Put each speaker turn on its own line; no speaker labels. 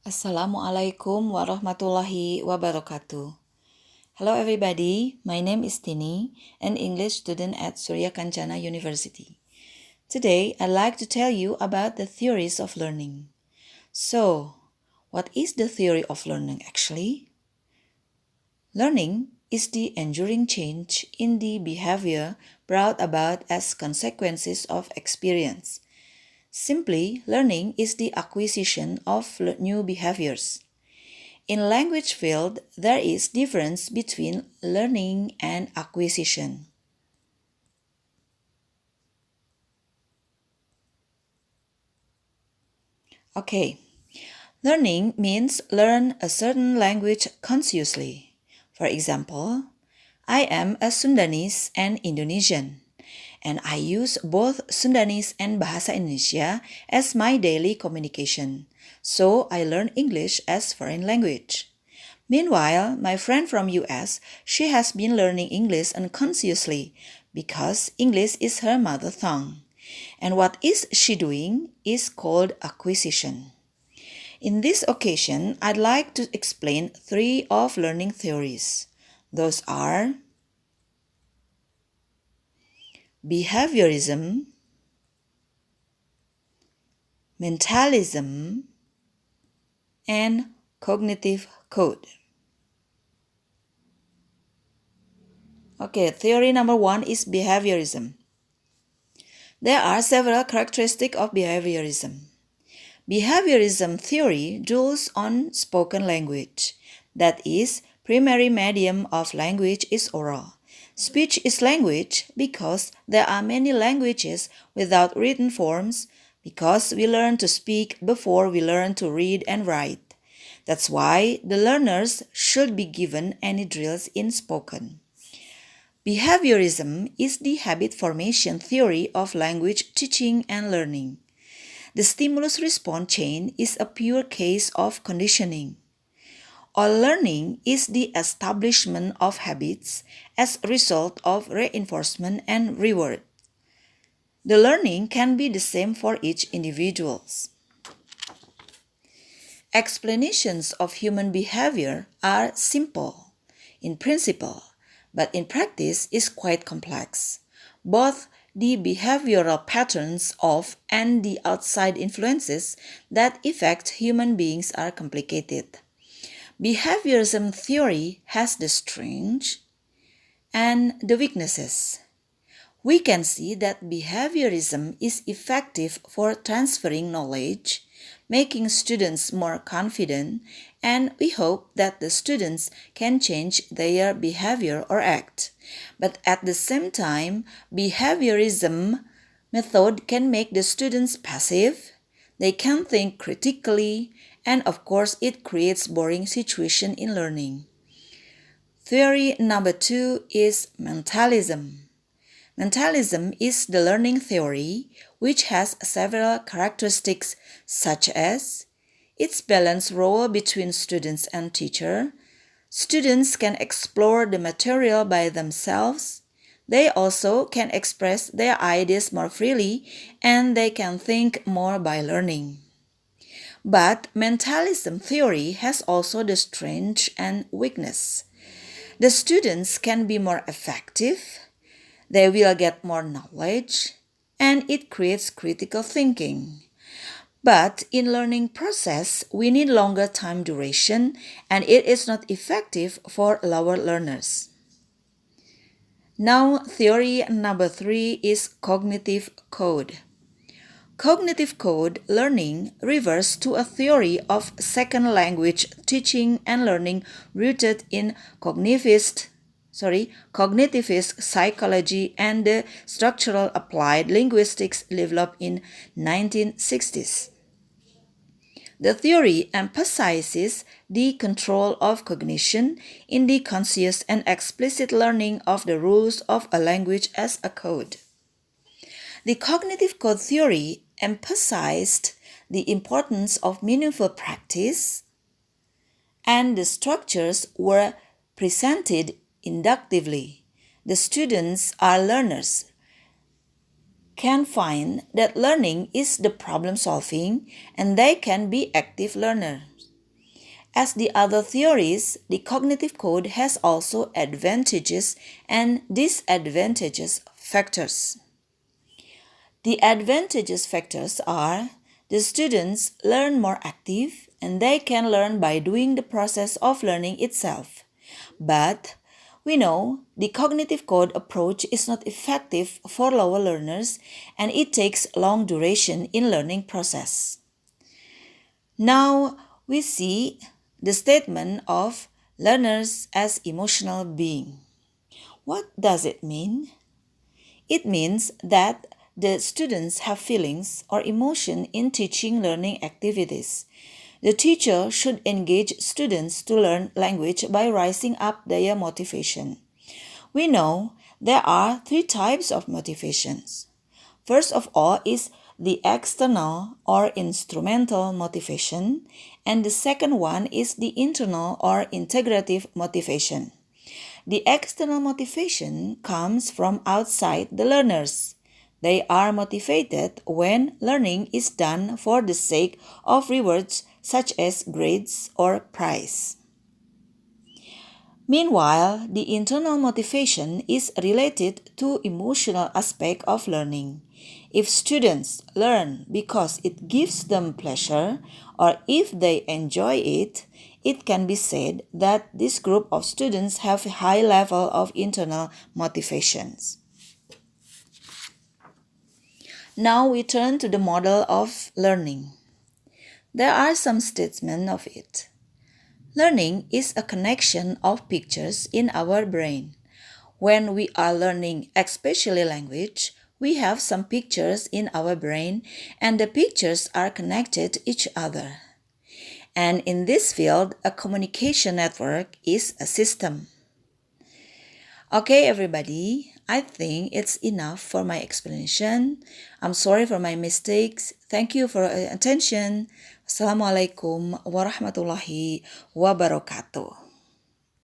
Assalamualaikum warahmatullahi wabarakatuh. Hello everybody, my name is Tini, an English student at Surya Kancana University. Today, I'd like to tell you about the theories of learning. So, what is the theory of learning actually? Learning is the enduring change in the behavior brought about as consequences of experience. Simply, learning is the acquisition of new behaviors. In language field, there is difference between learning and acquisition. Okay, learning means learn a certain language consciously. For example, I am a Sundanese and Indonesian, and I use both Sundanese and Bahasa Indonesia as my daily communication. So I learn English as foreign language. Meanwhile, my friend from US, she has been learning English unconsciously because English is her mother tongue. And what is she doing is called acquisition. In this occasion, I'd like to explain three of learning theories. Those are behaviorism, mentalism, and cognitive code. Okay, theory number one is behaviorism. There are several characteristics of behaviorism. Behaviorism theory draws on spoken language. That is, primary medium of language is oral. Speech is language because there are many languages without written forms because we learn to speak before we learn to read and write. That's why the learners should be given any drills in spoken. Behaviorism is the habit formation theory of language teaching and learning. The stimulus-response chain is a pure case of conditioning. All learning is the establishment of habits as a result of reinforcement and reward. The learning can be the same for each individual. Explanations of human behavior are simple in principle, but in practice is quite complex. Both the behavioral patterns of and the outside influences that affect human beings are complicated. Behaviorism theory has the strengths and the weaknesses. We can see that behaviorism is effective for transferring knowledge, making students more confident, and we hope that the students can change their behavior or act. But at the same time, behaviorism method can make the students passive, they can think critically, and of course it creates boring situation in learning. Theory number two is mentalism. Mentalism is the learning theory which has several characteristics such as its balanced role between students and teacher. Students can explore the material by themselves. They also can express their ideas more freely and they can think more by learning. But mentalism theory has also the strength and weakness. The students can be more effective, they will get more knowledge, and it creates critical thinking. But in learning process, we need longer time duration, and it is not effective for lower learners. Now, theory number three is cognitive code. Cognitive code learning refers to a theory of second language teaching and learning rooted in cognitivist psychology and the structural applied linguistics developed in 1960s. The theory emphasizes the control of cognition in the conscious and explicit learning of the rules of a language as a code. The cognitive code theory emphasized the importance of meaningful practice, and the structures were presented inductively. The students are learners, can find that learning is the problem solving, and they can be active learners. As the other theories, the cognitive code has also advantages and disadvantages factors. The advantages factors are the students learn more active and they can learn by doing the process of learning itself. But we know the cognitive code approach is not effective for lower learners and it takes long duration in learning process. Now we see the statement of learners as emotional being. What does it mean? It means that the students have feelings or emotion in teaching learning activities. The teacher should engage students to learn language by rising up their motivation. We know there are 3 types of motivations. First of all is the external or instrumental motivation, and the second one is the internal or integrative motivation. The external motivation comes from outside the learners. They are motivated when learning is done for the sake of rewards such as grades or prize. Meanwhile, the internal motivation is related to emotional aspect of learning. If students learn because it gives them pleasure or if they enjoy it, it can be said that this group of students have a high level of internal motivations. Now we turn to the model of learning. There are some statements of it. Learning is a connection of pictures in our brain. When we are learning, especially language, we have some pictures in our brain and the pictures are connected to each other. And in this field, a communication network is a system. Okay, everybody, I think it's enough for my explanation. I'm sorry for my mistakes. Thank you for your attention. Assalamualaikum warahmatullahi wabarakatuh.